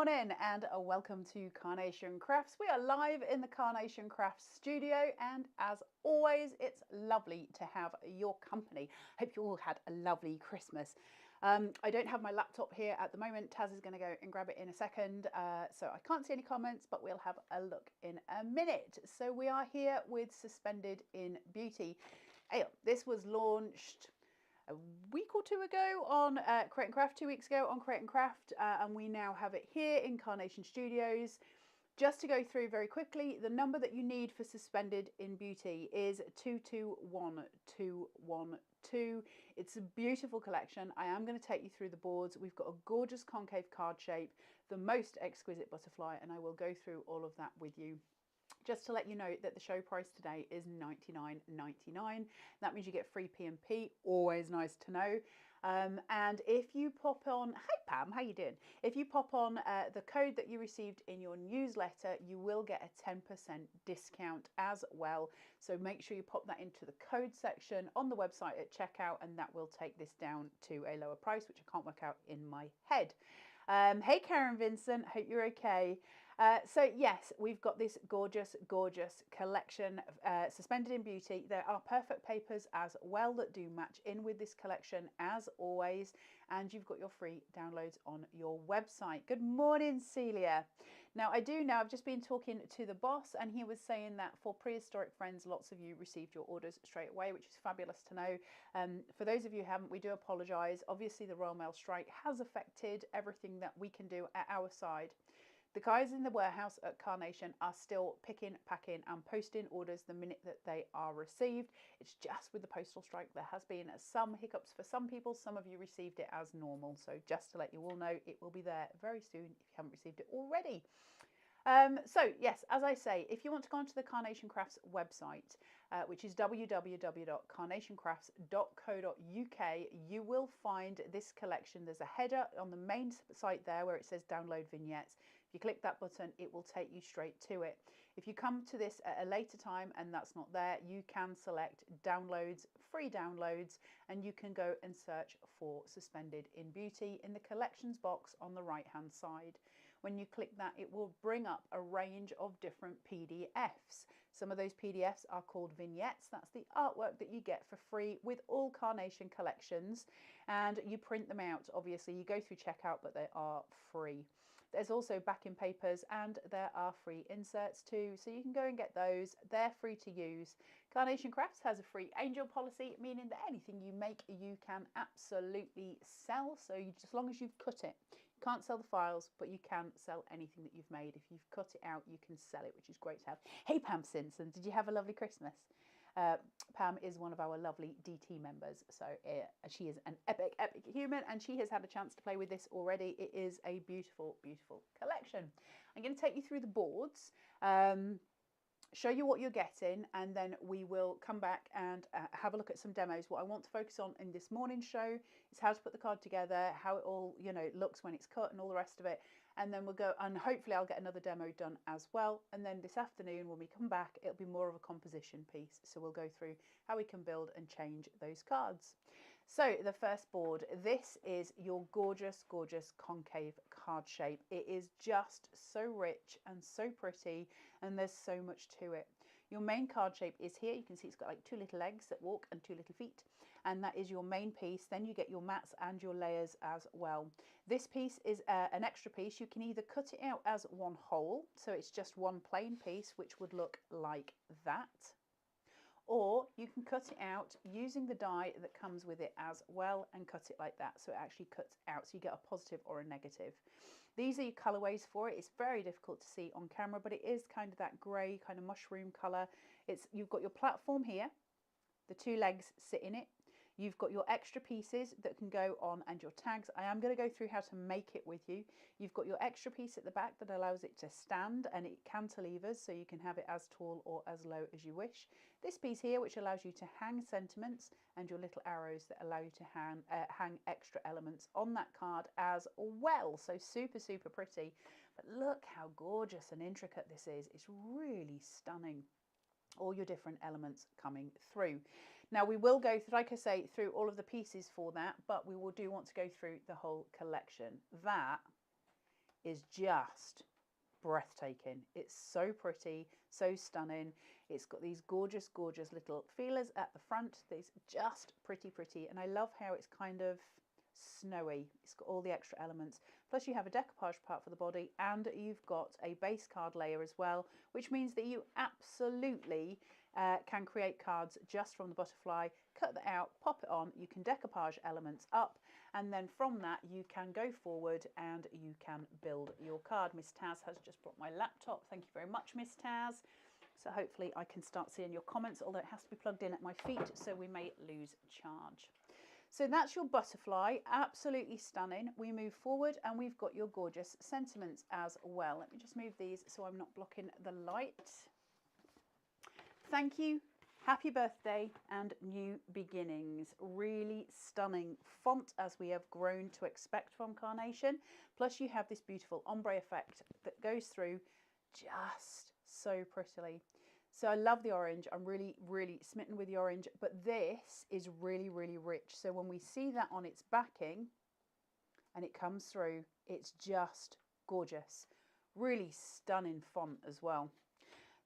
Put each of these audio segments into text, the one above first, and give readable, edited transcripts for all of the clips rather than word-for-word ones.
morning and welcome to Carnation Crafts. We are live in the Carnation Crafts studio, and as always it's lovely to have your company. Hope you all had a lovely Christmas. I don't have my laptop here at the moment. Taz is going to go and grab it in a second, so I can't see any comments, but we'll have a look in a minute. So we are here with Suspended in Beauty. This was launched a week or two ago on Create and Craft, 2 weeks ago on Create and Craft, and we now have it here in Carnation Studios. Just to go through very quickly, the number that you need for Suspended in Beauty is 221212. It's a beautiful collection. I am going to take you through the boards. We've got a gorgeous concave card shape, the most exquisite butterfly, and I will go through all of that with you. Just to let you know that the show price today is $99.99. That means you get free P&P, always nice to know. And if you pop on, hi Pam, how you doing? If you pop on the code that you received in your newsletter, you will get a 10% discount as well. So make sure you pop that into the code section on the website at checkout, and that will take this down to a lower price, which I can't work out in my head. Hey Karen Vincent, hope you're okay. So yes, we've got this gorgeous collection Suspended in Beauty. There are perfect papers as well that do match in with this collection as always, and you've got your free downloads on your website. Good morning, Celia. Now I do know, I've just been talking to the boss, and he was saying that for prehistoric friends, lots of you received your orders straight away, which is fabulous to know. For those of you who haven't, we do apologise. Obviously the Royal Mail strike has affected everything that we can do at our side. The guys in the warehouse at Carnation are still picking, packing and posting orders the minute that they are received. It's just with the postal strike, there has been some hiccups for some people. Some of you received it as normal. So just to let you all know, it will be there very soon if you haven't received it already. So yes, as I say, if you want to go onto the Carnation Crafts website, which is www.carnationcrafts.co.uk, you will find this collection. There's a header on the main site there where it says download vignettes. If you click that button, it will take you straight to it. If you come to this at a later time and that's not there, you can select downloads, free downloads, and you can go and search for Suspended in Beauty in the collections box on the right hand side. When you click that, it will bring up a range of different PDFs. Some of those PDFs are called vignettes. That's the artwork that you get for free with all Carnation collections, and you print them out. Obviously, you go through checkout, but they are free. There's also backing papers, and there are free inserts too, so you can go and get those. They're free to use. Carnation Crafts has a free angel policy, meaning that anything you make, you can absolutely sell. So as long as you've cut it, you can't sell the files, but you can sell anything that you've made. If you've cut it out, you can sell it, which is great to have. Hey Pam Simpson, did you have a lovely Christmas? Pam is one of our lovely DT members, so she is an epic human, and she has had a chance to play with this already. It is a beautiful collection. I'm going to take you through the boards, show you what you're getting, and then we will come back and have a look at some demos. What I want to focus on in this morning's show is how to put the card together, how it all looks when it's cut and all the rest of it, and then we'll go, and hopefully I'll get another demo done as well. And then this afternoon when we come back, it'll be more of a composition piece, so we'll go through how we can build and change those cards. So the first board, this is your gorgeous concave card shape. It is just so rich and so pretty, and there's so much to it. Your main card shape is here. You can see it's got like 2 little legs that walk and 2 little feet, and that is your main piece. Then you get your mats and your layers as well. This piece is an extra piece. You can either cut it out as one whole, so it's just one plain piece, which would look like that, or you can cut it out using the die that comes with it as well and cut it like that, so it actually cuts out, so you get a positive or a negative. These are your colorways for it. It's very difficult to see on camera, but it is kind of that grey kind of mushroom color. You've got your platform here, the 2 legs sit in it. You've got your extra pieces that can go on, and your tags. I am going to go through how to make it with you. You've got your extra piece at the back that allows it to stand, and it cantilevers, so you can have it as tall or as low as you wish. This piece here, which allows you to hang sentiments, and your little arrows that allow you to hang extra elements on that card as well. So super pretty. But look how gorgeous and intricate this is. It's really stunning. All your different elements coming through. Now we will go through, like I say, through all of the pieces for that, but we will want to go through the whole collection. That is just breathtaking. It's so pretty, so stunning. It's got these gorgeous, gorgeous little feelers at the front. These just pretty, pretty. And I love how it's kind of snowy. It's got all the extra elements. Plus you have a decoupage part for the body, and you've got a base card layer as well, which means that you absolutely can create cards just from the butterfly, cut that out, pop it on. You can decoupage elements up, and then from that you can go forward and you can build your card. Miss Taz has just brought my laptop. Thank you very much, Miss Taz. So hopefully I can start seeing your comments, although it has to be plugged in at my feet, so we may lose charge. So that's your butterfly, absolutely stunning. We move forward and we've got your gorgeous sentiments as well. Let me just move these so I'm not blocking the light. Thank you, happy birthday and new beginnings. Really stunning font, as we have grown to expect from Carnation. Plus you have this beautiful ombre effect that goes through just so prettily. So I love the orange. I'm really, really smitten with the orange, but this is really, really rich. So when we see that on its backing and it comes through, it's just gorgeous. Really stunning font as well.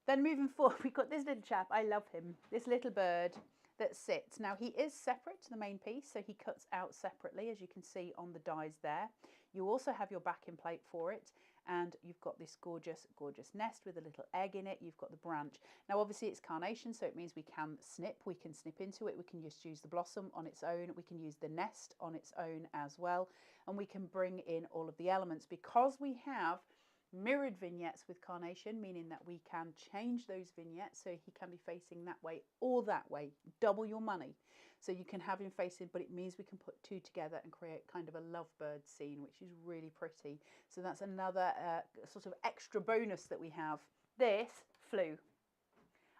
Then moving forward, we've got this little chap. I love him. This little bird that sits. Now he is separate to the main piece, so he cuts out separately, as you can see on the dies there. You also have your backing plate for it, and you've got this gorgeous, gorgeous nest with a little egg in it. You've got the branch. Now obviously it's Carnation, so it means we can snip into it. We can just use the blossom on its own. We can use the nest on its own as well, and we can bring in all of the elements because we have mirrored vignettes with Carnation, meaning that we can change those vignettes so he can be facing that way or that way. Double your money. So you can have him facing, but it means we can put two together and create kind of a lovebird scene, which is really pretty. So that's another sort of extra bonus that we have. This flew.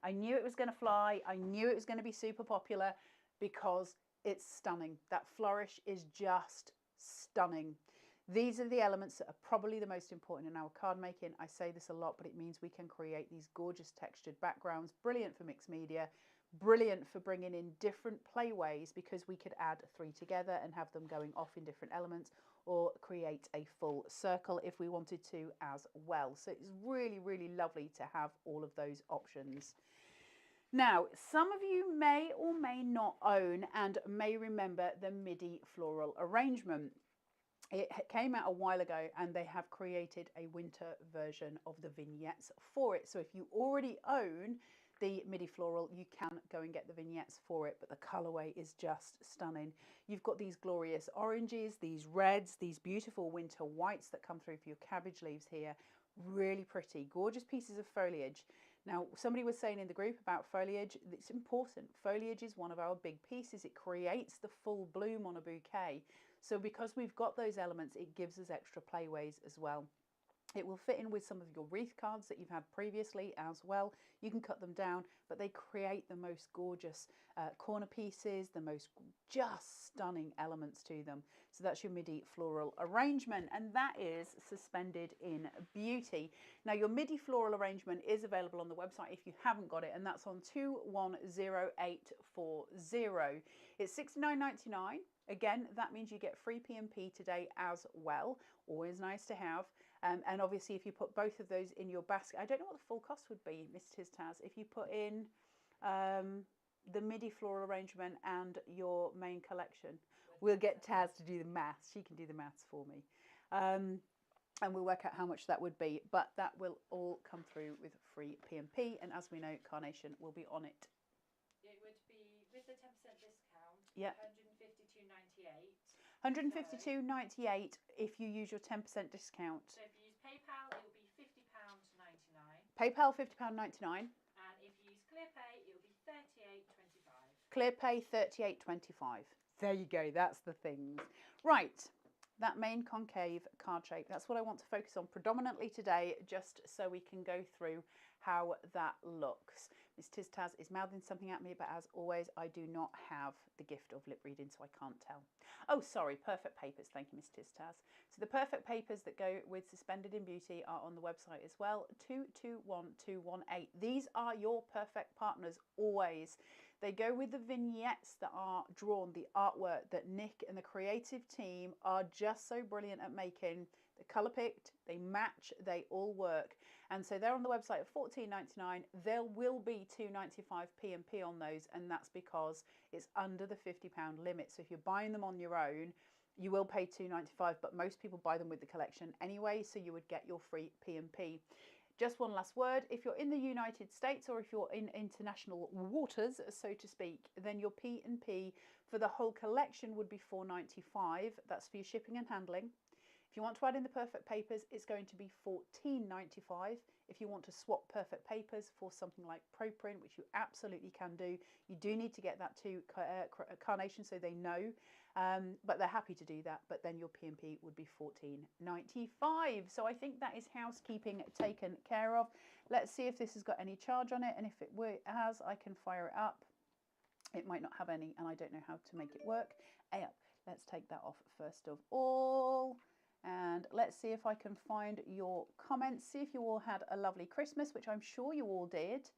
I knew it was going to fly. I knew it was going to be super popular because it's stunning. That flourish is just stunning. These are the elements that are probably the most important in our card making. I say this a lot, but it means we can create these gorgeous textured backgrounds. Brilliant for mixed media, brilliant for bringing in different playways, because we could add three together and have them going off in different elements, or create a full circle if we wanted to as well. So it's really, really lovely to have all of those options. Now, some of you may or may not own and may remember the MIDI floral arrangement. It came out a while ago and they have created a winter version of the vignettes for it. So if you already own the MIDI floral, you can go and get the vignettes for it, but the colorway is just stunning. You've got these glorious oranges, these reds, these beautiful winter whites that come through for your cabbage leaves here. Really pretty, gorgeous pieces of foliage. Now, somebody was saying in the group about foliage. It's important. Foliage is one of our big pieces. It creates the full bloom on a bouquet. So because we've got those elements, it gives us extra playways as well. It will fit in with some of your wreath cards that you've had previously as well. You can cut them down, but they create the most gorgeous corner pieces, the most just stunning elements to them. So that's your MIDI floral arrangement, and that is Suspended in Beauty. Now your MIDI floral arrangement is available on the website if you haven't got it, and that's on 210840. It's $69.99. Again, that means you get free P&P today as well. Always nice to have. And obviously, if you put both of those in your basket, I don't know what the full cost would be, Miss Taz, if you put in the MIDI floral arrangement and your main collection. We'll get Taz to do the maths. She can do the maths for me. And we'll work out how much that would be. But that will all come through with free P&P. And as we know, Carnation will be on it. It would be, with the 10% discount, yeah, £152.98. £152.98 if you use your 10% discount. So if you use PayPal, it will be £50.99. PayPal £50.99. And if you use ClearPay, it will be £38.25. ClearPay £38.25. There you go. That's the things. Right. That main concave card shape, that's what I want to focus on predominantly today, just so we can go through how that looks. Miss Taz is mouthing something at me, but as always, I do not have the gift of lip reading, so I can't tell. Oh, sorry, perfect papers. Thank you, Miss Taz. So the perfect papers that go with Suspended in Beauty are on the website as well, 221218. These are your perfect partners always. They go with the vignettes that are drawn, the artwork that Nick and the creative team are just so brilliant at making. They're colour picked, they match, they all work. And so they're on the website at $14.99. There will be $2.95 P&P on those, and that's because it's under the £50 limit. So if you're buying them on your own, you will pay $2.95, but most people buy them with the collection anyway, so you would get your free P&P. Just one last word, if you're in the United States or if you're in international waters, so to speak, then your P&P for the whole collection would be $4.95. That's for your shipping and handling. If you want to add in the perfect papers, it's going to be $14.95. If you want to swap perfect papers for something like ProPrint, which you absolutely can do, you do need to get that to Carnation so they know, but they're happy to do that. But then your P&P would be $14.95. So I think that is housekeeping taken care of. Let's see if this has got any charge on it, and if it has, I can fire it up. It might not have any, and I don't know how to make it work. Let's take that off first of all. And let's see if I can find your comments. See if you all had a lovely Christmas, which I'm sure you all did.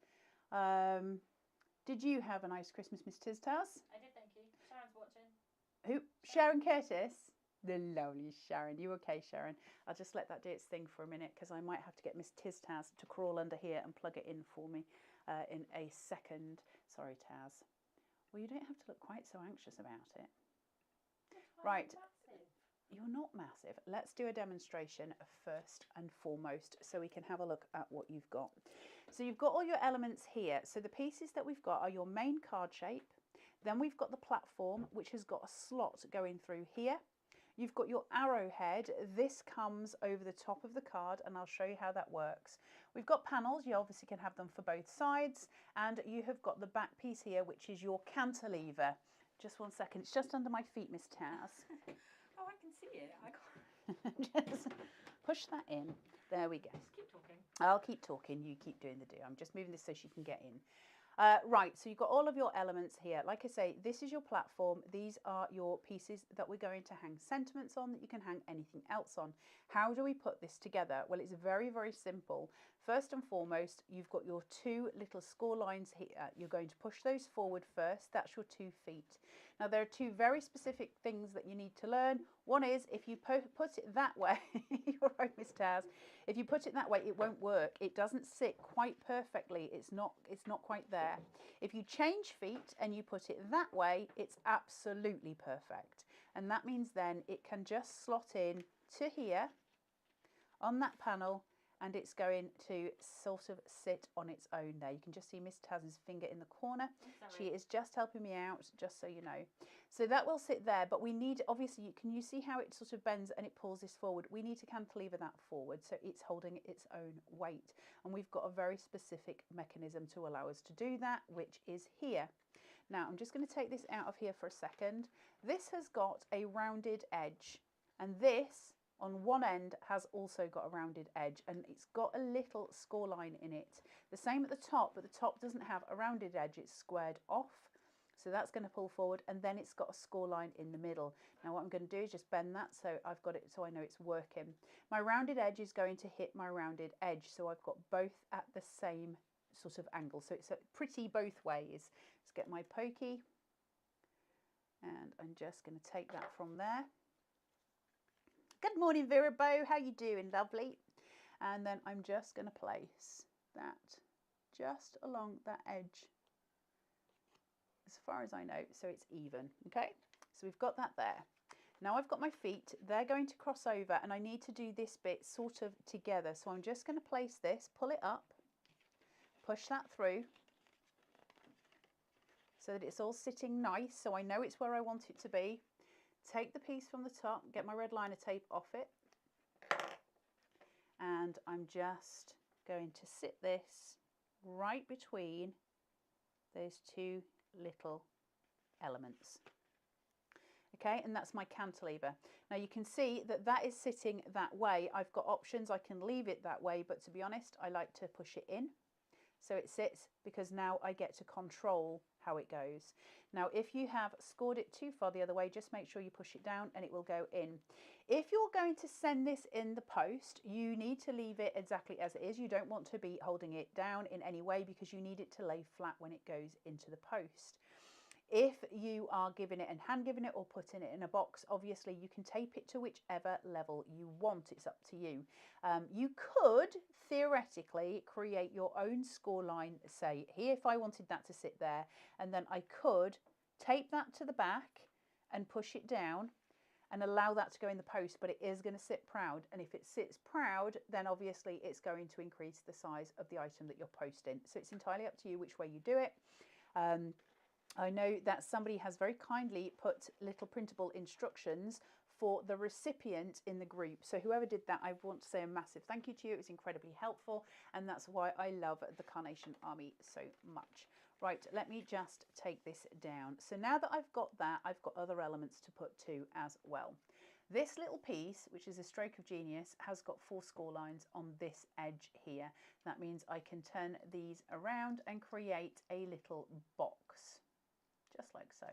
Did you have a nice Christmas, Miss Tiztaz? I did, thank you. Sharon's watching. Who? Sharon Curtis? The lovely Sharon. You okay, Sharon? I'll just let that do its thing for a minute because I might have to get Miss Tiztaz to crawl under here and plug it in for me in a second. Sorry, Taz. Well, you don't have to look quite so anxious about it. Right. You're not massive. Let's do a demonstration first and foremost so we can have a look at what you've got. So you've got all your elements here. So the pieces that we've got are your main card shape. Then we've got the platform, which has got a slot going through here. You've got your arrowhead. This comes over the top of the card, and I'll show you how that works. We've got panels. You obviously can have them for both sides. And you have got the back piece here, which is your cantilever. Just one second. It's just under my feet, Miss Taz. Oh, I can see it. I can't. Just push that in. There we go. Just keep talking. I'll keep talking. You keep doing the do. I'm just moving this so she can get in. Right, so you've got all of your elements here. Like I say, this is your platform. These are your pieces that we're going to hang sentiments on, that you can hang anything else on. How do we put this together? Well, it's very, very simple. First and foremost, you've got your two little score lines here. You're going to push those forward first. That's your 2 feet. Now, there are two very specific things that you need to learn. One is if you put it that way, you're right, Miss Taz. If you put it that way, it won't work. It doesn't sit quite perfectly. It's not quite there. If you change feet and you put it that way, it's absolutely perfect. And that means then it can just slot in to here on that panel, and it's going to sort of sit on its own there. You can just see Miss Taz's finger in the corner. She is just helping me out, just so you know. So that will sit there, but we need, obviously, can you see how it sort of bends and it pulls this forward? We need to cantilever that forward so it's holding its own weight. And we've got a very specific mechanism to allow us to do that, which is here. Now, I'm just going to take this out of here for a second. This has got a rounded edge, and this on one end has also got a rounded edge, and it's got a little score line in it. The same at the top, but the top doesn't have a rounded edge, it's squared off. So that's going to pull forward, and then it's got a score line in the middle. Now what I'm going to do is just bend that so I've got it so I know it's working. My rounded edge is going to hit my rounded edge, so I've got both at the same sort of angle. So it's pretty both ways. Let's get my pokey, and I'm just going to take that from there. Good morning, Vera Bow. How you doing? Lovely. And then I'm just going to place that just along that edge as far as I know, so it's even. Okay, so we've got that there. Now I've got my feet. They're going to cross over, and I need to do this bit sort of together. So I'm just going to place this, pull it up, push that through so that it's all sitting nice, so I know it's where I want it to be. Take the piece from the top, get my red liner tape off it, and I'm just going to sit this right between those two little elements. Okay, and that's my cantilever. Now you can see that that is sitting that way. I've got options. I can leave it that way, but to be honest, I like to push it in so it sits, because now I get to control how it goes. Now if you have scored it too far the other way, just make sure you push it down and it will go in. If you're going to send this in the post, you need to leave it exactly as it is. You don't want to be holding it down in any way because you need it to lay flat when it goes into the post. If you are giving it and hand giving it or putting it in a box, obviously you can tape it to whichever level you want. It's up to you. You could theoretically create your own score line, say here, if I wanted that to sit there, and then I could tape that to the back and push it down and allow that to go in the post, but it is going to sit proud. And if it sits proud, then obviously it's going to increase the size of the item that you're posting. So it's entirely up to you which way you do it. I know that somebody has very kindly put little printable instructions for the recipient in the group. So whoever did that, I want to say a massive thank you to you. It was incredibly helpful, and that's why I love the Carnation Army so much. Right, let me just take this down. So now that I've got that, I've got other elements to put to as well. This little piece, which is a stroke of genius, has got 4 score lines on this edge here. That means I can turn these around and create a little box, just like so.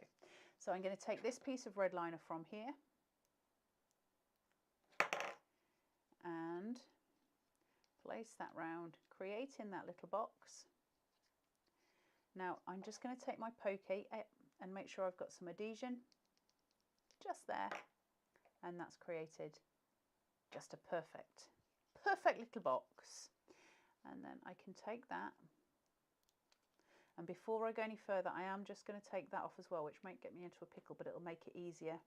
So I'm going to take this piece of red liner from here and place that round, creating that little box. Now I'm just going to take my pokey and make sure I've got some adhesion just there, and that's created just a perfect little box. And then I can take that, and before I go any further, I am just going to take that off as well, which might get me into a pickle, but it'll make it easier.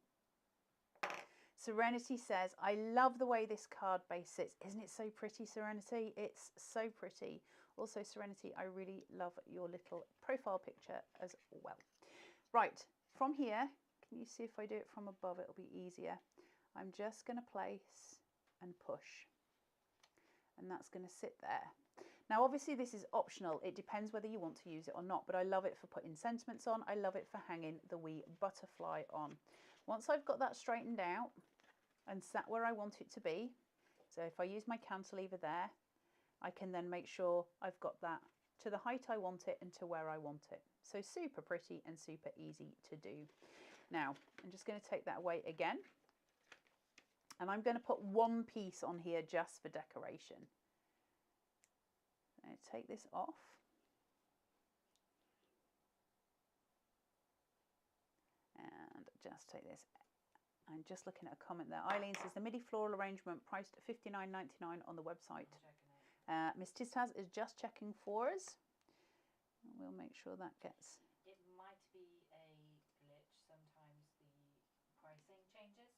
Serenity says, I love the way this card base sits. Isn't it so pretty, Serenity? It's so pretty. Also, Serenity, I really love your little profile picture as well. Right, from here, can you see if I do it from above, it'll be easier. I'm just going to place and push, and that's going to sit there. Now, obviously, this is optional. It depends whether you want to use it or not, but I love it for putting sentiments on. I love it for hanging the wee butterfly on. Once I've got that straightened out and sat where I want it to be, so if I use my cantilever there, I can then make sure I've got that to the height I want it and to where I want it. So super pretty and super easy to do. Now, I'm just going to take that away again, and I'm going to put one piece on here just for decoration. So take this off. And just take this. I'm just looking at a comment there. Eileen says the MIDI floral arrangement priced at $59.99 on the website. Miss Tistaz is just checking for us. We'll make sure that gets... It might be a glitch. Sometimes the pricing changes.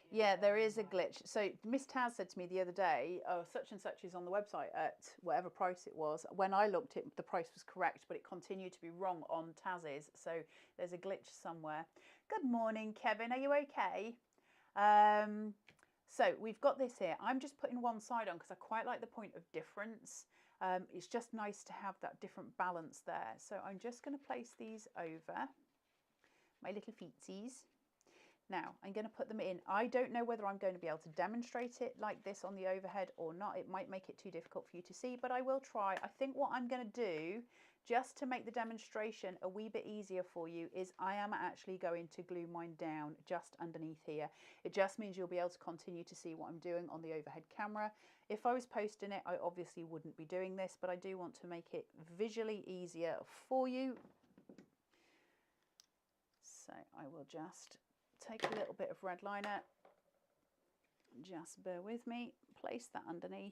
Yeah, there is a glitch. So Miss Taz said to me the other day, oh, such and such is on the website at whatever price it was. When I looked, the price was correct, but it continued to be wrong on Taz's. So there's a glitch somewhere. Good morning, Kevin. Are you okay? So we've got this here. I'm just putting one side on because I quite like the point of difference. It's just nice to have that different balance there. So I'm just going to place these over my little feetsies. Now I'm going to put them in. I don't know whether I'm going to be able to demonstrate it like this on the overhead or not. It might make it too difficult for you to see, but I will try. I think what I'm going to do, just to make the demonstration a wee bit easier for you, is I am actually going to glue mine down just underneath here. It just means you'll be able to continue to see what I'm doing on the overhead camera. If I was posting it, I obviously wouldn't be doing this, but I do want to make it visually easier for you. So I will just take a little bit of red liner, just bear with me, place that underneath,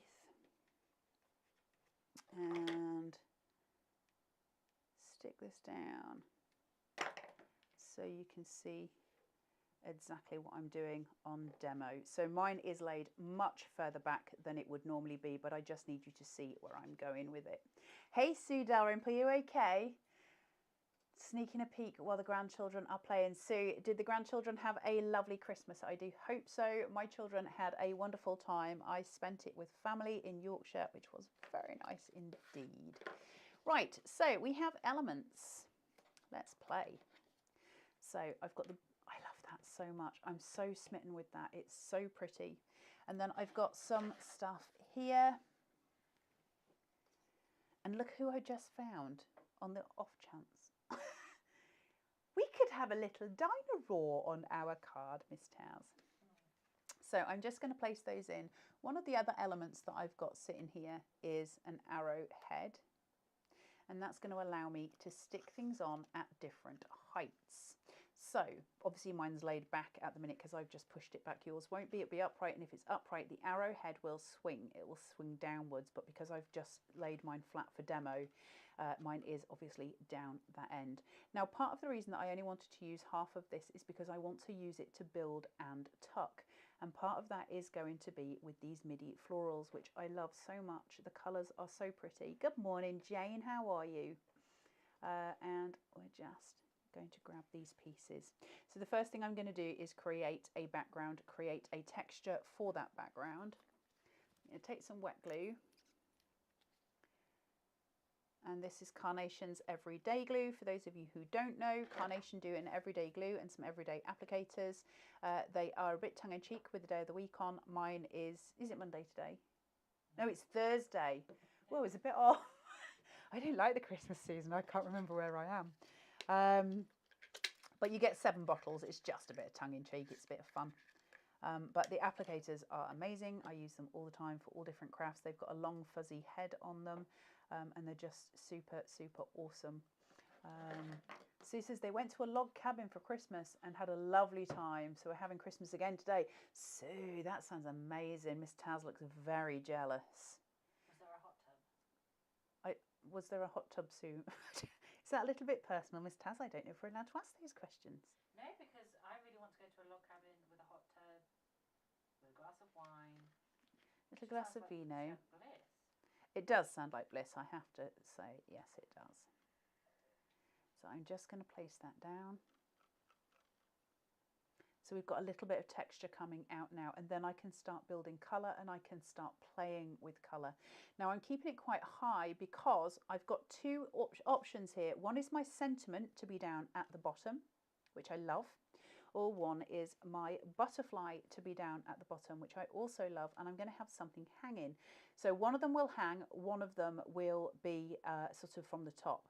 and stick this down so you can see exactly what I'm doing on demo. So mine is laid much further back than it would normally be, but I just need you to see where I'm going with it. Hey Sue Dalrymple, are you okay? Sneaking a peek while the grandchildren are playing. Sue, did the grandchildren have a lovely Christmas? I do hope so. My children had a wonderful time. I spent it with family in Yorkshire, which was very nice indeed. Right, so we have elements. Let's play. So I've got the, I love that so much. I'm so smitten with that. It's so pretty. And then I've got some stuff here. And look who I just found on the off chance. We could have a little dinosaur on our card, Miss Taz. So I'm just going to place those in. One of the other elements that I've got sitting here is an arrow head. And that's going to allow me to stick things on at different heights. So obviously mine's laid back at the minute because I've just pushed it back. Yours won't be, it'll be upright, and if it's upright the arrowhead will swing, it will swing downwards, but because I've just laid mine flat for demo, mine is obviously down that end. Now part of the reason that I only wanted to use half of this is because I want to use it to build and tuck, and part of that is going to be with these midi florals, which I love so much. The colours are so pretty. Good morning Jane, how are you? And we're just going to grab these pieces. So the first thing I'm going to do is create a background, create a texture for that background. I'm going to take some wet glue, and this is Carnation's Everyday Glue. For those of you who don't know, Carnation do an everyday glue and some everyday applicators. They are a bit tongue-in-cheek with the day of the week on. Mine is it Monday today? No, it's Thursday. Well, it's a bit off. I don't like the Christmas season. I can't remember where I am. But you get 7 bottles. It's just a bit of tongue-in-cheek. It's a bit of fun. But the applicators are amazing. I use them all the time for all different crafts. They've got a long fuzzy head on them, and they're just super, super awesome. Sue says they went to a log cabin for Christmas and had a lovely time. So we're having Christmas again today. Sue, that sounds amazing. Miss Taz looks very jealous. Was there a hot tub? Was there a hot tub, Sue? Is that a little bit personal, Miss Taz? I don't know if we're allowed to ask those questions. No, because I really want to go to a log cabin with a hot tub, with a glass of wine. Little glass of Like vino. bliss. It does sound like bliss, I have to say. Yes, it does. So I'm just going to place that down. So we've got a little bit of texture coming out now, and then I can start building colour and I can start playing with colour. Now I'm keeping it quite high because I've got 2 options here. One is my sentiment to be down at the bottom, which I love, or one is my butterfly to be down at the bottom, which I also love, and I'm going to have something hanging. So one of them will hang, one of them will be sort of from the top.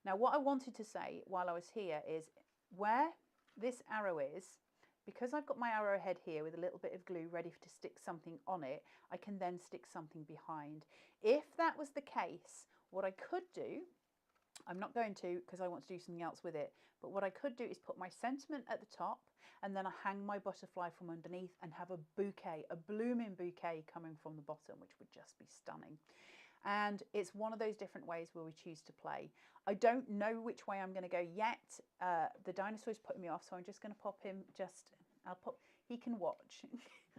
Now what I wanted to say while I was here is where this arrow is, because I've got my arrowhead here with a little bit of glue ready to stick something on it, I can then stick something behind. If that was the case, what I could do, I'm not going to because I want to do something else with it, but what I could do is put my sentiment at the top and then I hang my butterfly from underneath and have a bouquet, a blooming bouquet coming from the bottom, which would just be stunning. And it's one of those different ways where we choose to play. I don't know which way I'm going to go yet. The dinosaur's putting me off, so I'm just going to pop him he can watch.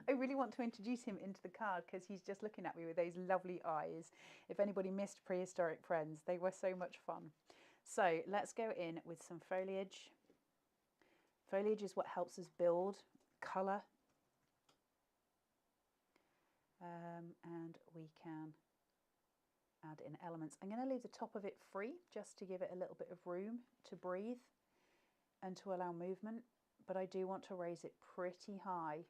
I really want to introduce him into the card because he's just looking at me with those lovely eyes. If anybody missed Prehistoric Friends, they were so much fun. So let's go in with some foliage. Foliage is what helps us build colour. And we can add in elements. I'm going to leave the top of it free just to give it a little bit of room to breathe and to allow movement, but I do want to raise it pretty high.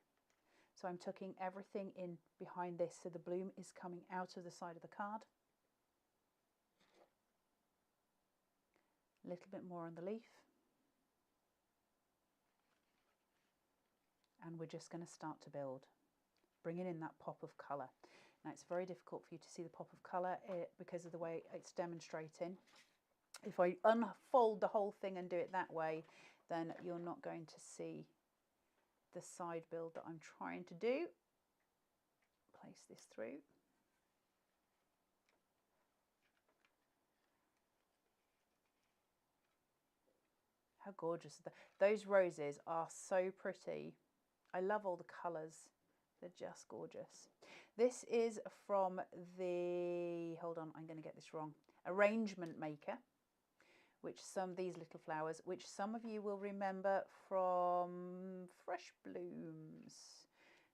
So I'm tucking everything in behind this so the bloom is coming out of the side of the card. A little bit more on the leaf. And we're just going to start to build, bringing in that pop of colour. Now it's very difficult for you to see the pop of colour because of the way it's demonstrating. If I unfold the whole thing and do it that way, then you're not going to see the side build that I'm trying to do. Place this through. How gorgeous. Those roses are so pretty. I love all the colours. They're just gorgeous. This is from the, hold on, I'm going to get this wrong, Arrangement Maker, which these little flowers, which some of you will remember from Fresh Blooms.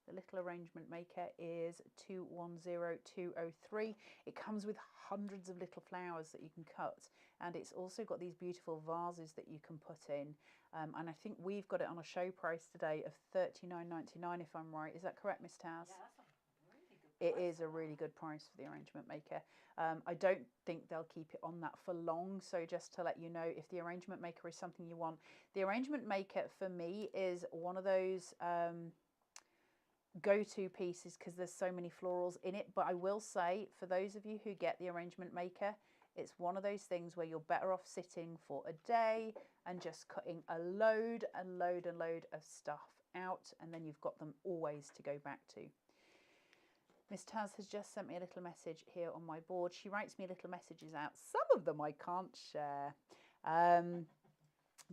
The little Arrangement Maker is 210203. It comes with hundreds of little flowers that you can cut, and it's also got these beautiful vases that you can put in. And I think we've got it on a show price today of $39.99 if I'm right. Is that correct, Miss Taz? Yeah, that's a really good price. It is a really good price for the Arrangement Maker. I don't think they'll keep it on that for long, so just to let you know, if the Arrangement Maker is something you want, the Arrangement Maker for me is one of those go-to pieces because there's so many florals in it. But I will say, for those of you who get the Arrangement Maker, It's one of those things where you're better off sitting for a day and just cutting a load and load and load of stuff out, and then you've got them always to go back to. Miss Taz has just sent me a little message here on my board. She writes me little messages out. Some of them I can't share.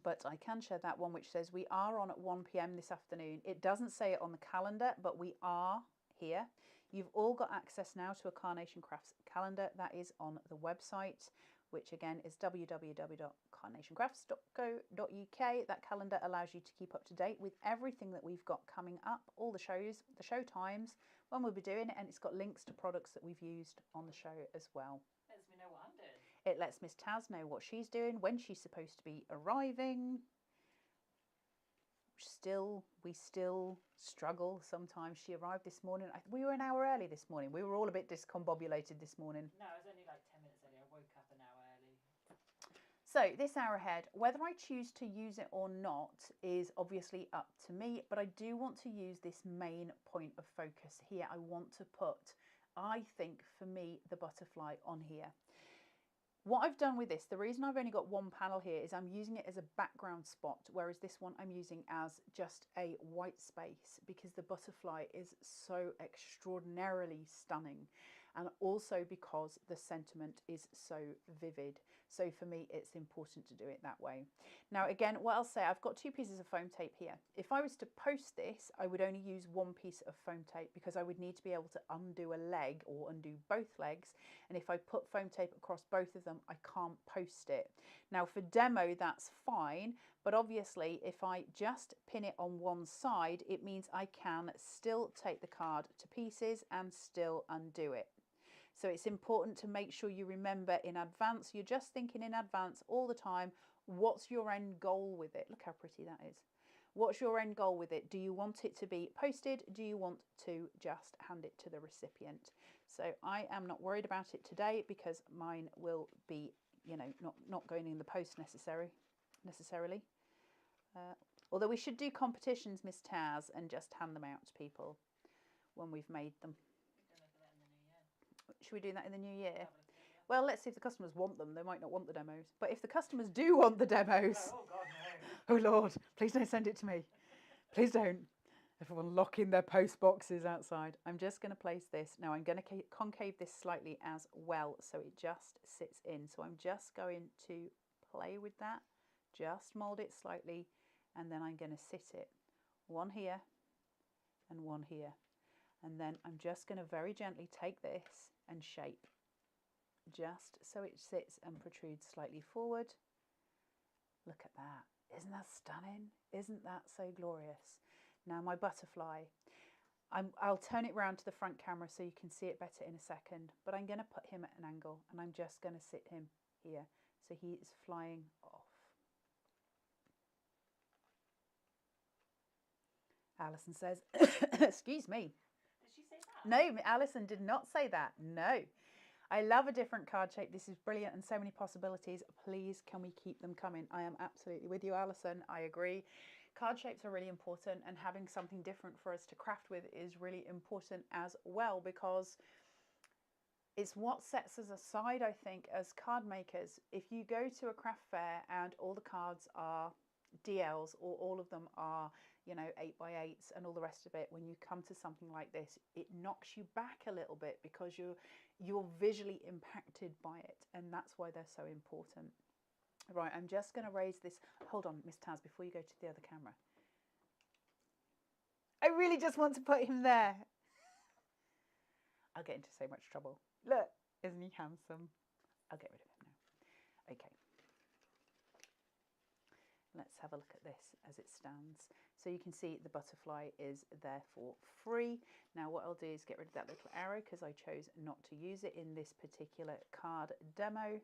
But I can share that one which says we are on at 1 p.m. this afternoon. It doesn't say it on the calendar, but we are here. You've all got access now to a Carnation Crafts calendar that is on the website, which again is www.carnationcrafts.co.uk. That calendar allows you to keep up to date with everything that we've got coming up, all the shows, the show times, when we'll be doing it, and it's got links to products that we've used on the show as well. Lets me know what I'm doing. It lets Miss Taz know what she's doing, when she's supposed to be arriving. We still struggle sometimes. She arrived this morning. We were an hour early this morning. We were all a bit discombobulated this morning. No, it was only like 10 minutes early. I woke up an hour early. So this hour ahead, whether I choose to use it or not is obviously up to me, but I do want to use this main point of focus here. I want to put, I think for me, the butterfly on here. What I've done with this, the reason I've only got one panel here is I'm using it as a background spot, whereas this one I'm using as just a white space because the butterfly is so extraordinarily stunning, and also because the sentiment is so vivid. So for me, it's important to do it that way. Now, again, what I'll say, I've got 2 pieces of foam tape here. If I was to post this, I would only use 1 piece of foam tape because I would need to be able to undo a leg or undo both legs. And if I put foam tape across both of them, I can't post it. Now for demo, that's fine. But obviously, if I just pin it on one side, it means I can still take the card to pieces and still undo it. So it's important to make sure you remember in advance, you're just thinking in advance all the time, what's your end goal with it? Look how pretty that is. What's your end goal with it? Do you want it to be posted? Do you want to just hand it to the recipient? So I am not worried about it today because mine will be, you know, not going in the post necessarily. Although we should do competitions, Miss Taz, and just hand them out to people when we've made them. Should we do that in the new year? Well, let's see if the customers want them. They might not want the demos. But if the customers do want the demos... Oh, God, no. Oh, Lord, please don't send it to me. Please don't. Everyone locking their post boxes outside. I'm just going to place this. Now, I'm going to concave this slightly as well so it just sits in. So I'm just going to play with that. Just mould it slightly. And then I'm going to sit it. One here and one here. And then I'm just going to very gently take this and shape just so it sits and protrudes slightly forward. Look at that. Isn't that stunning? Isn't that so glorious? Now my butterfly, I'll turn it round to the front camera so you can see it better in a second, but I'm going to put him at an angle and I'm just going to sit him here so he is flying off. Alison says, excuse me. Did she say that? No, Alison did not say that. No. I love a different card shape. This is brilliant and so many possibilities. Please, can we keep them coming? I am absolutely with you, Alison. I agree. Card shapes are really important, and having something different for us to craft with is really important as well, because it's what sets us aside, I think, as card makers. If you go to a craft fair and all the cards are DLs or all of them are, you know, 8x8s and all the rest of it, when you come to something like this, it knocks you back a little bit because you're visually impacted by it, and that's why they're so important. Right, I'm just going to raise this. Hold on, Miss Taz, before you go to the other camera. I really just want to put him there. I'll get into so much trouble. Look, isn't he handsome? I'll get rid of him now. Okay. Let's have a look at this as it stands. So you can see the butterfly is therefore free. Now what I'll do is get rid of that little arrow because I chose not to use it in this particular card demo.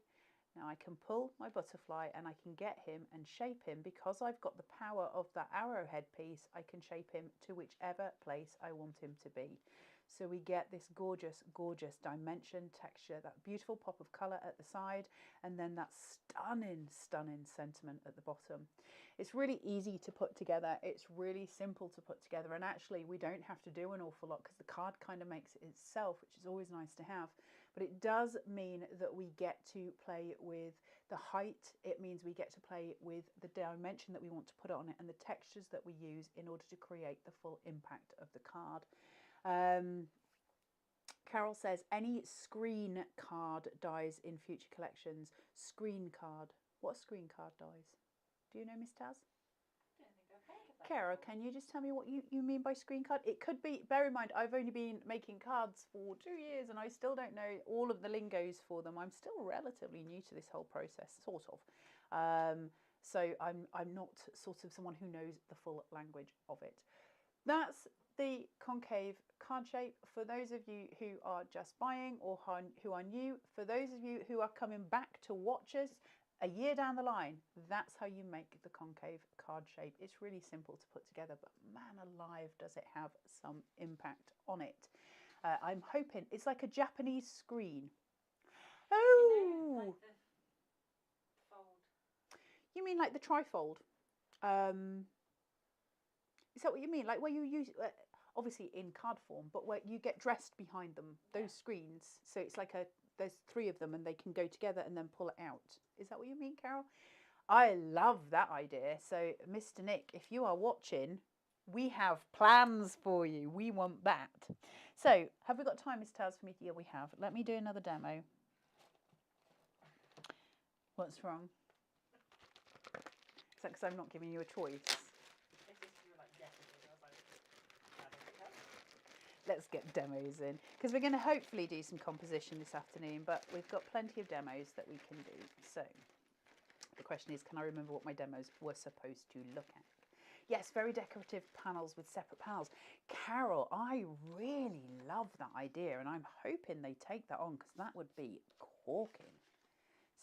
Now I can pull my butterfly and I can get him and shape him. Because I've got the power of that arrowhead piece, I can shape him to whichever place I want him to be. So we get this gorgeous, gorgeous dimension, texture, that beautiful pop of colour at the side, and then that stunning, stunning sentiment at the bottom. It's really easy to put together. It's really simple to put together, and actually we don't have to do an awful lot because the card kind of makes it itself, which is always nice to have. but it does mean that we get to play with the height. It means we get to play with the dimension that we want to put on it and the textures that we use in order to create the full impact of the card. Carol says, any screen card dies in future collections. Screen card. What screen card dies? Do you know, Miss Taz? I don't think I've heard of that. Carol, can you just tell me what you mean by screen card? It could be, bear in mind, I've only been making cards for 2 years and I still don't know all of the lingos for them. I'm still relatively new to this whole process, sort of. So I'm not sort of someone who knows the full language of it. That's the concave card shape for those of you who are just buying or who are new. For those of you who are coming back to watch us a year down the line, that's how you make the concave card shape. It's really simple to put together, but man alive, does it have some impact on it. I'm hoping it's like a Japanese screen. Oh, Like the fold. You mean like the trifold? Is that what you mean? Like where you use, obviously in card form, but where you get dressed behind them, those screens. So it's like there's 3 of them and they can go together and then pull it out. Is that what you mean, Carol? I love that idea. So Mr. Nick, if you are watching, we have plans for you. We want that. So have we got time, Miss Taz, for me? Yeah, we have. Let me do another demo. What's wrong? Is that because I'm not giving you a choice? Let's get demos in, because we're going to hopefully do some composition this afternoon, but we've got plenty of demos that we can do. So the question is, can I remember what my demos were supposed to look at? Yes, very decorative panels with separate panels. Carol, I really love that idea, and I'm hoping they take that on, because that would be corking.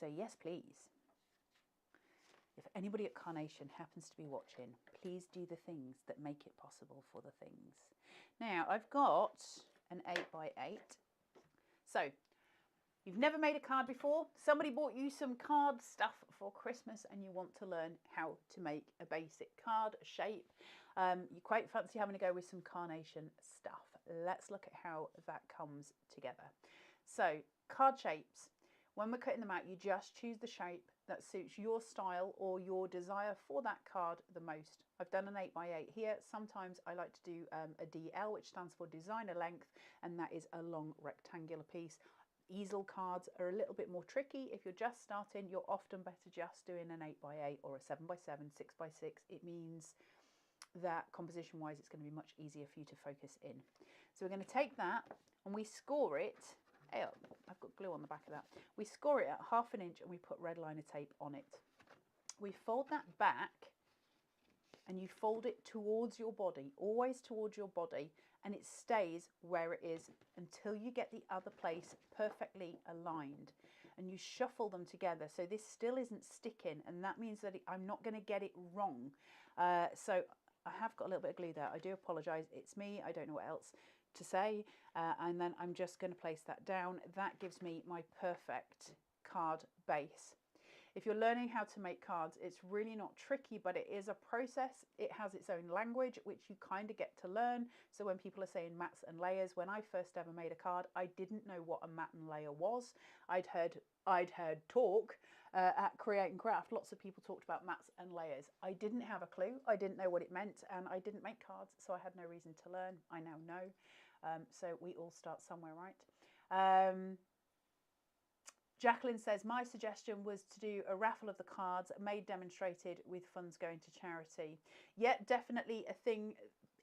So yes, please. If anybody at Carnation happens to be watching, please do the things that make it possible for the things. Now, I've got an 8x8. So, you've never made a card before. Somebody bought you some card stuff for Christmas and you want to learn how to make a basic card shape. You quite fancy having to go with some Carnation stuff. Let's look at how that comes together. So, card shapes. When we're cutting them out, you just choose the shape that suits your style or your desire for that card the most. I've done an 8x8 here. Sometimes I like to do a DL, which stands for designer length, and that is a long rectangular piece. Easel cards are a little bit more tricky. If you're just starting, you're often better just doing an 8x8 or a 7x7, 6x6. It means that composition wise, it's going to be much easier for you to focus in. So we're going to take that and we score it. Oh, I've got glue on the back of that. We score it at 1/2 inch and we put red liner tape on it. We fold that back and you fold it towards your body, always towards your body, and it stays where it is until you get the other place perfectly aligned. And you shuffle them together so this still isn't sticking, and that means that I'm not going to get it wrong. So I have got a little bit of glue there. I do apologise. It's me. I don't know what else to say. And then I'm just going to place that down. That gives me my perfect card base. If you're learning how to make cards, it's really not tricky, but it is a process. It has its own language, which you kind of get to learn. So when people are saying mats and layers, when I first ever made a card, I didn't know what a mat and layer was. I'd heard talk at Create and Craft. Lots of people talked about mats and layers. I didn't have a clue. I didn't know what it meant, and I didn't make cards, so I had no reason to learn. I now know. So we all start somewhere, right? Jacqueline says, my suggestion was to do a raffle of the cards made demonstrated with funds going to charity. Yet definitely a thing.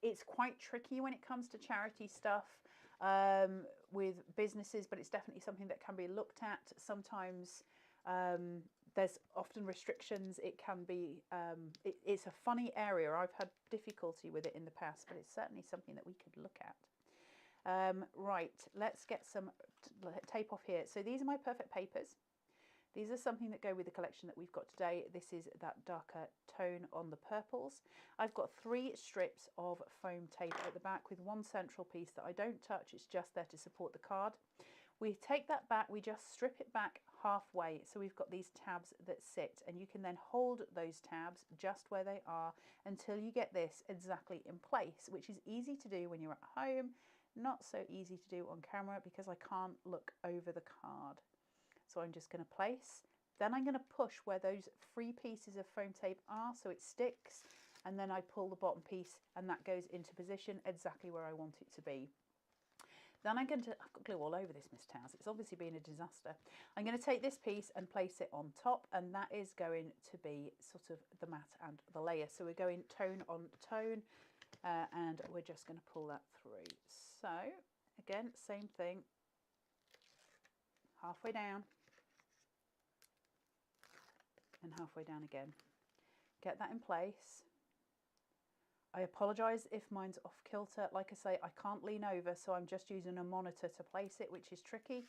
It's quite tricky when it comes to charity stuff with businesses, but it's definitely something that can be looked at. Sometimes there's often restrictions. It can be, it's a funny area. I've had difficulty with it in the past, but it's certainly something that we could look at. Right, let's get some tape off here. So these are my perfect papers. These are something that go with the collection that we've got today. This is that darker tone on the purples. I've got 3 strips of foam tape at the back with one central piece that I don't touch. It's just there to support the card. We take that back, we just strip it back halfway. So we've got these tabs that sit, and you can then hold those tabs just where they are until you get this exactly in place, which is easy to do when you're at home. not so easy to do on camera because I can't look over the card. So I'm just going to place, then I'm going to push where those 3 pieces of foam tape are so it sticks, and then I pull the bottom piece and that goes into position exactly where I want it to be. Then I'm going to, I've got glue all over this, Miss Towers, it's obviously been a disaster. I'm going to take this piece and place it on top, and that is going to be sort of the mat and the layer. So we're going tone on tone, and we're just going to pull that through. So again, same thing, halfway down and halfway down again. Get that in place. I apologise if mine's off kilter. Like I say, I can't lean over, so I'm just using a monitor to place it, which is tricky.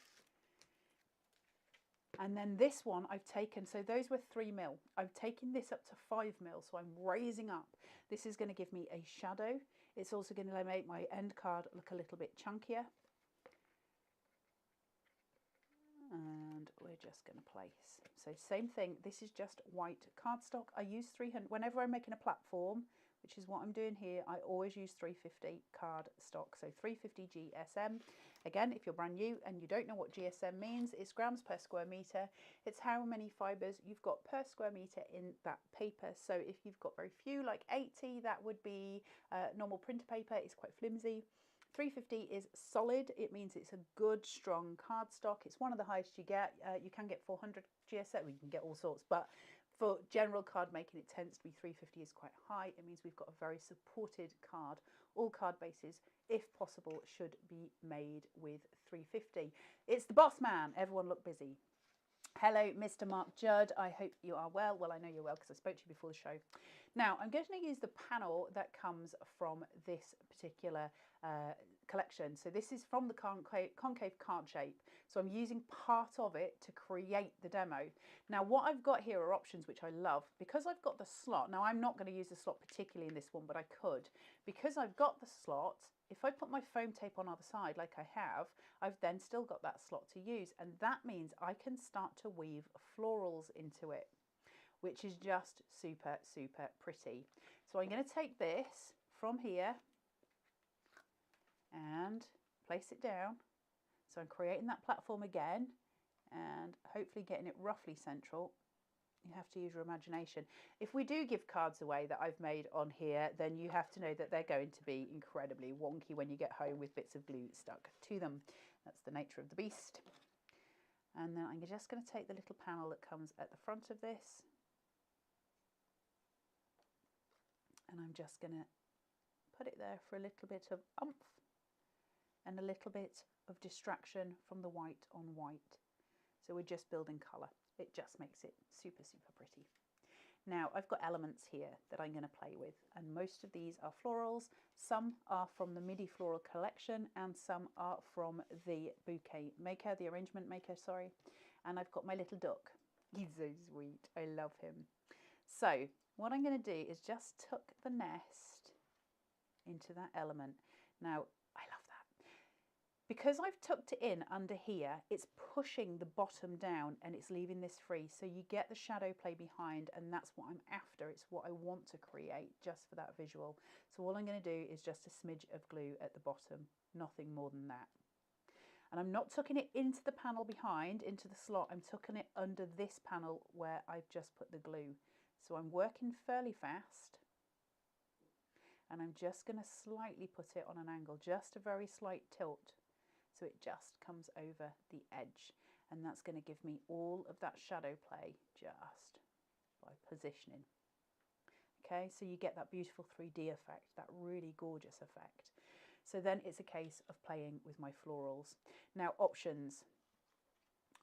And then this one I've taken, so those were 3mm. I've taken this up to 5mm, so I'm raising up. This is going to give me a shadow. It's also going to make my end card look a little bit chunkier. And we're just going to place. So same thing, this is just white cardstock. I use 300, whenever I'm making a platform, which is what I'm doing here, I always use 350 cardstock, so 350 GSM. Again, if you're brand new and you don't know what GSM means, it's grams per square metre. It's how many fibres you've got per square metre in that paper. So if you've got very few, like 80, that would be normal printer paper. It's quite flimsy. 350 is solid. It means it's a good, strong cardstock. It's one of the highest you get. You can get 400 GSM, well, you can get all sorts, but for general card making, it tends to be 350 is quite high. It means we've got a very supported card. All card bases, if possible, should be made with 350. It's the boss man. Everyone look busy. Hello, Mr. Mark Judd. I hope you are well. Well, I know you're well because I spoke to you before the show. Now, I'm going to use the panel that comes from this particular collection. So this is from the concave card shape. So I'm using part of it to create the demo. Now, what I've got here are options which I love. Because I've got the slot, now I'm not going to use the slot particularly in this one, but I could. Because I've got the slot, if I put my foam tape on either side like I have, I've then still got that slot to use, and that means I can start to weave florals into it, which is just super, super pretty. So I'm going to take this from here and place it down. So I'm creating that platform again and hopefully getting it roughly central. You have to use your imagination. If we do give cards away that I've made on here, then you have to know that they're going to be incredibly wonky when you get home with bits of glue stuck to them. That's the nature of the beast. And then I'm just going to take the little panel that comes at the front of this, and I'm just going to put it there for a little bit of oomph and a little bit of distraction from the white on white. So we're just building colour. It just makes it super, super pretty. Now I've got elements here that I'm going to play with, and most of these are florals. Some are from the MIDI floral collection and some are from the bouquet maker, the arrangement maker, sorry. And I've got my little duck. He's so sweet. I love him. So what I'm going to do is just tuck the nest into that element. Now I love that. Because I've tucked it in under here, it's pushing the bottom down and it's leaving this free. So you get the shadow play behind, and that's what I'm after. It's what I want to create just for that visual. So all I'm going to do is just a smidge of glue at the bottom, nothing more than that. And I'm not tucking it into the panel behind, into the slot. I'm tucking it under this panel where I've just put the glue. So I'm working fairly fast. And I'm just going to slightly put it on an angle, just a very slight tilt. So it just comes over the edge, and that's going to give me all of that shadow play just by positioning. Okay, so you get that beautiful 3D effect, that really gorgeous effect. So then it's a case of playing with my florals. Now options,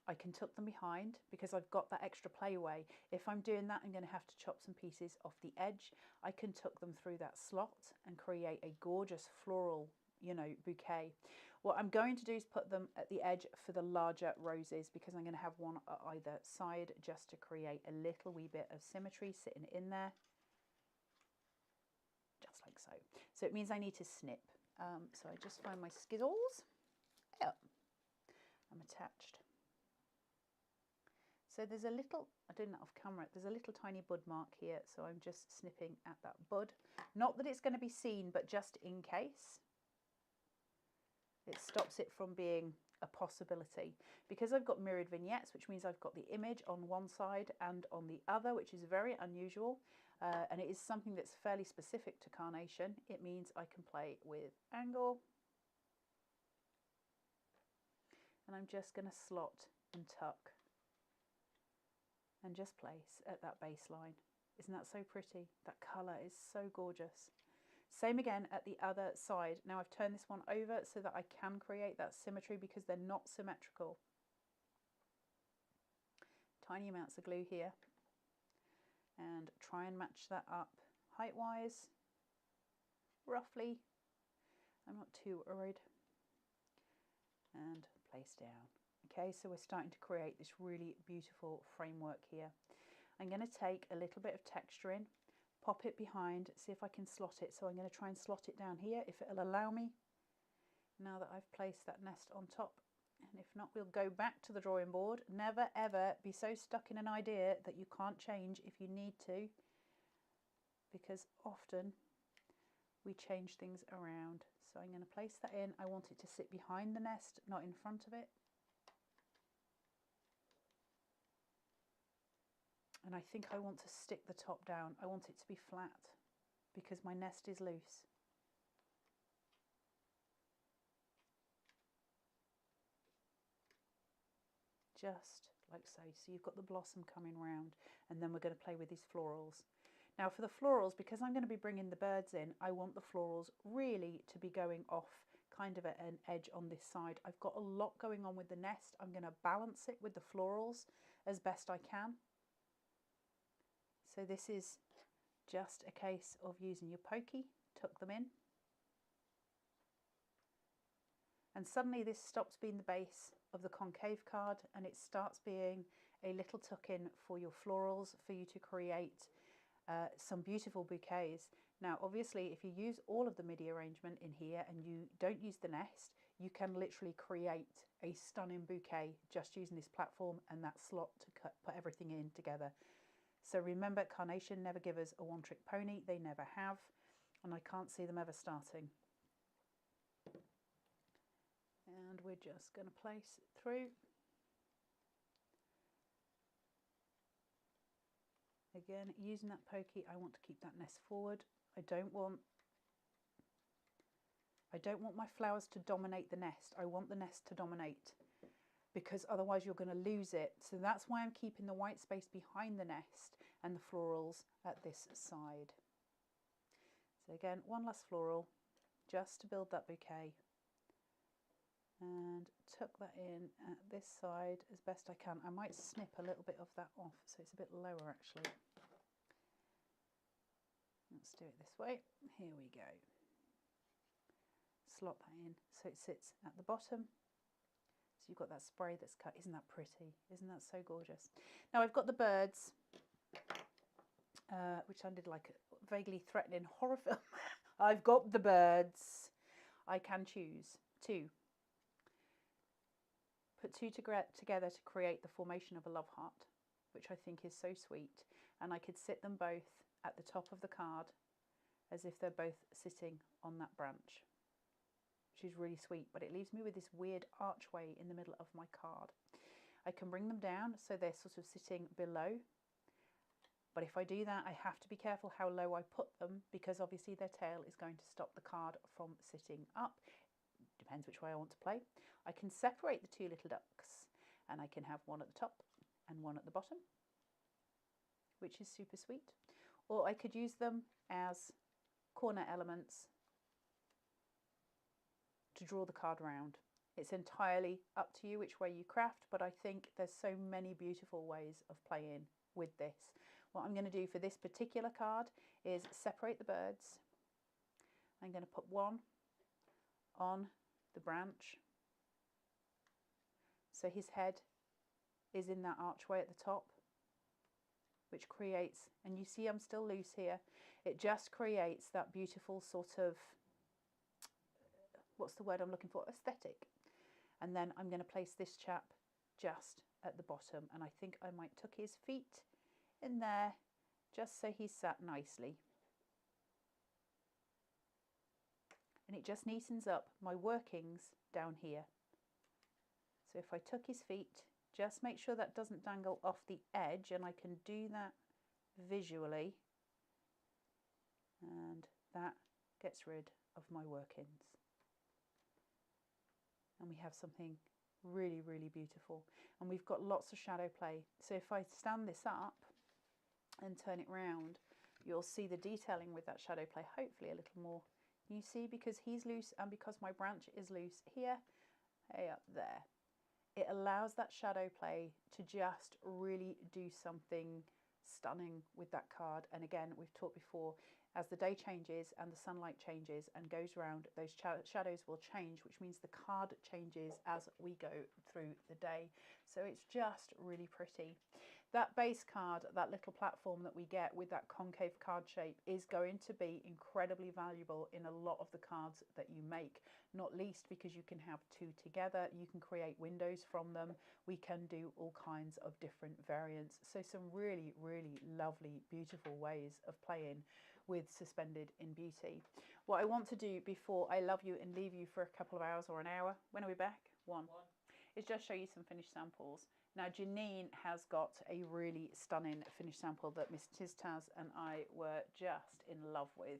I can tuck them behind because I've got that extra playaway. If I'm doing that, I'm going to have to chop some pieces off the edge. I can tuck them through that slot and create a gorgeous floral, you know, bouquet. What I'm going to do is put them at the edge for the larger roses, because I'm going to have one at either side just to create a little wee bit of symmetry sitting in there, just like so. So it means I need to snip. So I just find my skizzles. Yep, I'm attached. So there's a little, I'm doing that off camera, there's a little tiny bud mark here, so I'm just snipping at that bud. Not that it's going to be seen, but just in case. It stops it from being a possibility. Because I've got mirrored vignettes, which means I've got the image on one side and on the other, which is very unusual, and it is something that's fairly specific to Carnation. It means I can play with angle, and I'm just going to slot and tuck and just place at that baseline. Isn't that so pretty? That colour is so gorgeous. Same again at the other side. Now I've turned this one over so that I can create that symmetry because they're not symmetrical. Tiny amounts of glue here, and try and match that up height-wise, roughly. I'm not too worried. And place down. Okay, so we're starting to create this really beautiful framework here. I'm going to take a little bit of texture in, pop it behind, see if I can slot it. So I'm going to try and slot it down here if it'll allow me, now that I've placed that nest on top. And if not, we'll go back to the drawing board. Never ever be so stuck in an idea that you can't change if you need to, because often we change things around. So I'm going to place that in. I want it to sit behind the nest, not in front of it. And I think I want to stick the top down. I want it to be flat because my nest is loose. Just like so. So you've got the blossom coming round, and then we're going to play with these florals. Now for the florals, because I'm going to be bringing the birds in, I want the florals really to be going off kind of at an edge on this side. I've got a lot going on with the nest. I'm going to balance it with the florals as best I can. So this is just a case of using your pokey, tuck them in. And suddenly this stops being the base of the concave card and it starts being a little tuck in for your florals, for you to create some beautiful bouquets. Now obviously if you use all of the MIDI arrangement in here and you don't use the nest, you can literally create a stunning bouquet just using this platform and that slot to put everything in together. So remember, Carnation never give us a one-trick pony. They never have, and I can't see them ever starting. And we're just going to place it through. Again, using that pokey, I want to keep that nest forward. I don't want my flowers to dominate the nest. I want the nest to dominate, because otherwise you're going to lose it. So that's why I'm keeping the white space behind the nest and the florals at this side. So again, one last floral just to build that bouquet, and tuck that in at this side as best I can. I might snip a little bit of that off so it's a bit lower actually. Let's do it this way. Here we go. Slot that in so it sits at the bottom. So you've got that spray that's cut. Isn't that pretty? Isn't that so gorgeous? Now I've got the birds, which sounded like a vaguely threatening horror film. I've got the birds. I can choose two. Put two together to create the formation of a love heart, which I think is so sweet. And I could sit them both at the top of the card as if they're both sitting on that branch, which is really sweet, but it leaves me with this weird archway in the middle of my card. I can bring them down so they're sort of sitting below, but if I do that, I have to be careful how low I put them, because obviously their tail is going to stop the card from sitting up. Depends which way I want to play. I can separate the two little ducks, and I can have one at the top and one at the bottom, which is super sweet. Or I could use them as corner elements to draw the card round. It's entirely up to you which way you craft, but I think there's so many beautiful ways of playing with this. What I'm going to do for this particular card is separate the birds. I'm going to put one on the branch, so his head is in that archway at the top, which creates, and you see I'm still loose here, it just creates that beautiful sort of, what's the word I'm looking for, aesthetic. And then I'm going to place this chap just at the bottom, and I think I might tuck his feet in there just so he's sat nicely. and it just neatens up my workings down here. So if I took his feet, just make sure that doesn't dangle off the edge, and I can do that visually, and that gets rid of my workings. And we have something really, really beautiful. And we've got lots of shadow play. So if I stand this up and turn it round, you'll see the detailing with that shadow play, hopefully a little more. You see, because he's loose and because my branch is loose here, hey, up there, it allows that shadow play to just really do something stunning with that card. And again, we've talked before, as the day changes and the sunlight changes and goes round, those shadows will change, which means the card changes as we go through the day. So it's just really pretty. That base card, that little platform that we get with that concave card shape, is going to be incredibly valuable in a lot of the cards that you make, not least because you can have two together, you can create windows from them, we can do all kinds of different variants. So some really, really lovely, beautiful ways of playing with Suspended in Beauty. What I want to do before I love you and leave you for a couple of hours or an hour, when are we back? One. Is just show you some finished samples. Now Janine has got a really stunning finished sample that Miss Taz and I were just in love with,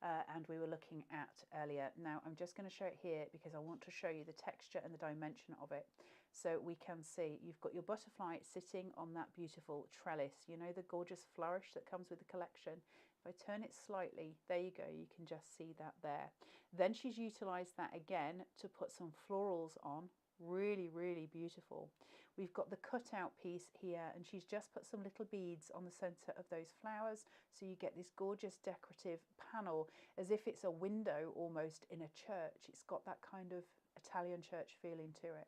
and we were looking at earlier. Now I'm just going to show it here because I want to show you the texture and the dimension of it. So we can see you've got your butterfly sitting on that beautiful trellis, you know, the gorgeous flourish that comes with the collection. If I turn it slightly, there you go, you can just see that there. Then she's utilised that again to put some florals on, really, really beautiful. We've got the cutout piece here, and she's just put some little beads on the centre of those flowers, so you get this gorgeous decorative panel, as if it's a window almost in a church. It's got that kind of Italian church feeling to it.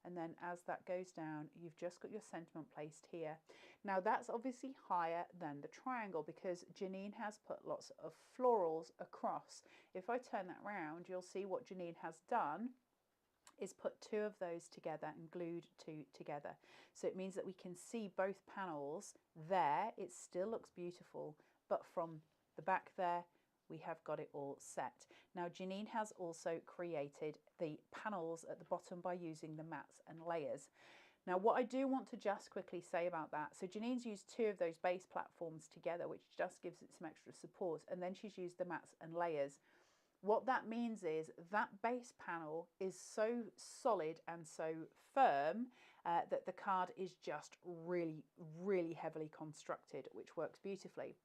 And then as that goes down, you've just got your sentiment placed here. Now that's obviously higher than the triangle because Janine has put lots of florals across. If I turn that round, you'll see what Janine has done is put two of those together and glued two together. So it means that we can see both panels there. It still looks beautiful, but from the back there, we have got it all set. Now Janine has also created the panels at the bottom by using the mats and layers. Now what I do want to just quickly say about that, so Janine's used two of those base platforms together, which just gives it some extra support, and then she's used the mats and layers. What that means is that base panel is so solid and so firm that the card is just really, really heavily constructed, which works beautifully.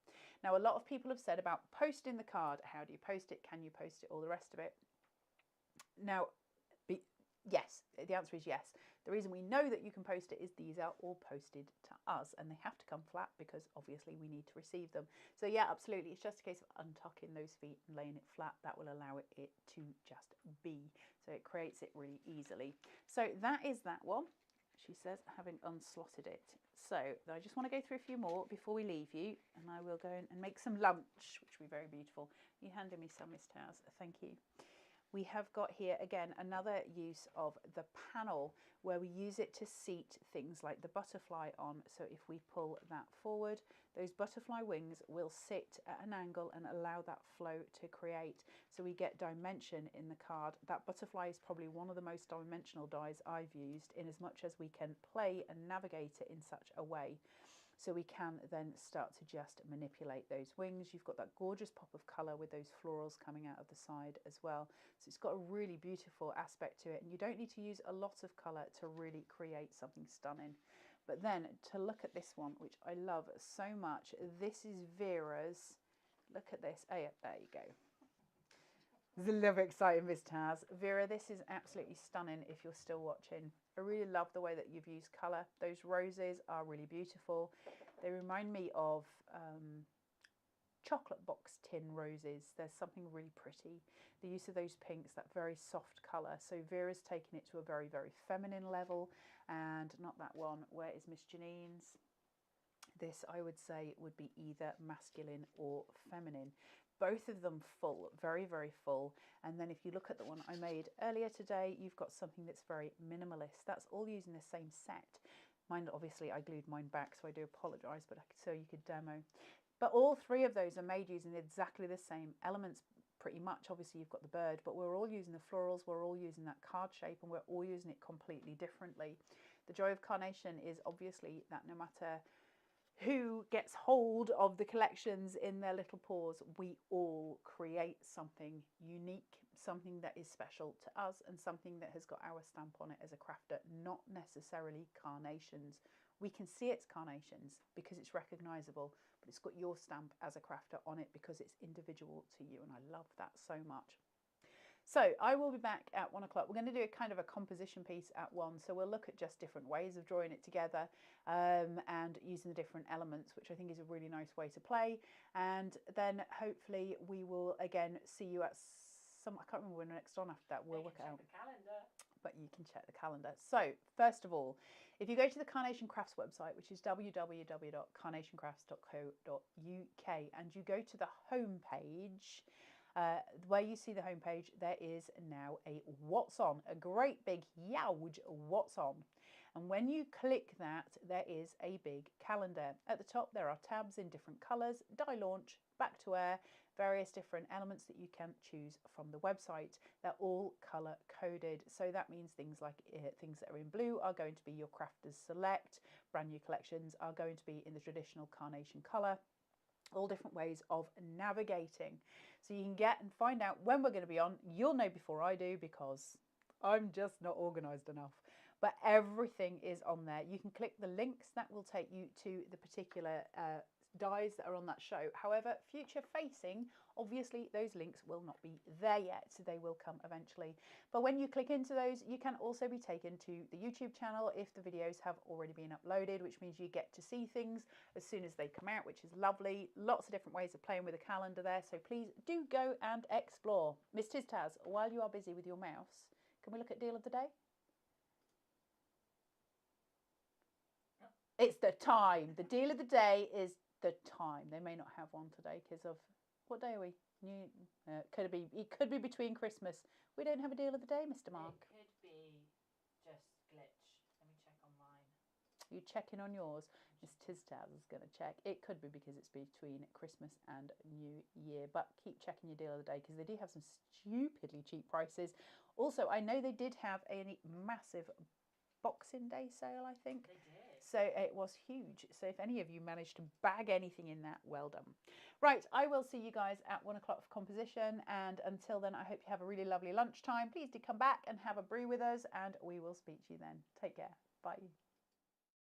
Now, a lot of people have said about posting the card. How do you post it? Can you post it? All the rest of it. Now, yes, the answer is yes. The reason we know that you can post it is these are all posted to us and they have to come flat because obviously we need to receive them. So yeah, absolutely. It's just a case of untucking those feet and laying it flat. That will allow it to just be. So it creates it really easily. So that is that one, she says, having unslotted it. So I just want to go through a few more before we leave you, and I will go in and make some lunch, which will be very beautiful. You handed me some, Miss Taz. Thank you. We have got here again another use of the panel where we use it to seat things like the butterfly on. So if we pull that forward, those butterfly wings will sit at an angle and allow that flow to create. So we get dimension in the card. That butterfly is probably one of the most dimensional dies I've used, in as much as we can play and navigate it in such a way. So we can then start to just manipulate those wings. You've got that gorgeous pop of colour with those florals coming out of the side as well. So it's got a really beautiful aspect to it, and you don't need to use a lot of colour to really create something stunning. But then to look at this one, which I love so much, this is Vera's. Look at this. Oh yeah, there you go. It's a little bit exciting, Miss Taz. Vera, this is absolutely stunning if you're still watching. I really love the way that you've used colour. Those roses are really beautiful. They remind me of chocolate box tin roses. There's something really pretty. The use of those pinks, that very soft colour. So Vera's taken it to a very, very feminine level. And not that one. Where is Miss Janine's? This, I would say, would be either masculine or feminine. Both of them full, very, very full. And then if you look at the one I made earlier today, you've got something that's very minimalist. That's all using the same set. Mine, obviously, I glued mine back, so I do apologise, but so you could demo. But all three of those are made using exactly the same elements, pretty much. Obviously you've got the bird, but we're all using the florals, we're all using that card shape, and we're all using it completely differently. The joy of Carnation is obviously that no matter who gets hold of the collections in their little paws, we all create something unique, something that is special to us, and something that has got our stamp on it as a crafter, not necessarily carnations. We can see it's carnations because it's recognizable, but it's got your stamp as a crafter on it because it's individual to you, and I love that so much. So I will be back at 1 o'clock. We're going to do a kind of a composition piece at 1. So we'll look at just different ways of drawing it together and using the different elements, which I think is a really nice way to play. And then hopefully we will again see you at some, I can't remember when we're next on after that. We'll work it out. The calendar. But you can check the calendar. So first of all, if you go to the Carnation Crafts website, which is www.carnationcrafts.co.uk, and you go to the home page, where you see the homepage, there is now a what's on, a great big yowge what's on. And when you click that, there is a big calendar. At the top, there are tabs in different colours, die launch, back to air, various different elements that you can choose from the website. They're all colour coded. So that means things like things that are in blue are going to be your crafters select. Brand new collections are going to be in the traditional Carnation colour. All different ways of navigating. So you can get and find out when we're going to be on. You'll know before I do because I'm just not organised enough. But everything is on there. You can click the links. That will take you to the particular dies that are on that show. However, future facing, obviously those links will not be there yet. So they will come eventually. But when you click into those, you can also be taken to the YouTube channel if the videos have already been uploaded, which means you get to see things as soon as they come out, which is lovely. Lots of different ways of playing with a calendar there. So please do go and explore. Miss Tiztaz, while you are busy with your mouse, can we look at deal of the day? It's the time. The deal of the day is the time. They may not have one today because of what day are we? It could be between Christmas. We don't have a deal of the day, Mr. Mark. It could be just glitch. Let me check on mine. You checking on yours? Miss Tiztaz is going to check. It could be because it's between Christmas and New Year, but keep checking your deal of the day because they do have some stupidly cheap prices. Also, I know they did have a massive Boxing Day sale, I think. They did. So it was huge. So if any of you managed to bag anything in that, well done. Right, I will see you guys at 1 o'clock for composition. And until then, I hope you have a really lovely lunchtime. Please do come back and have a brew with us, and we will speak to you then. Take care. Bye.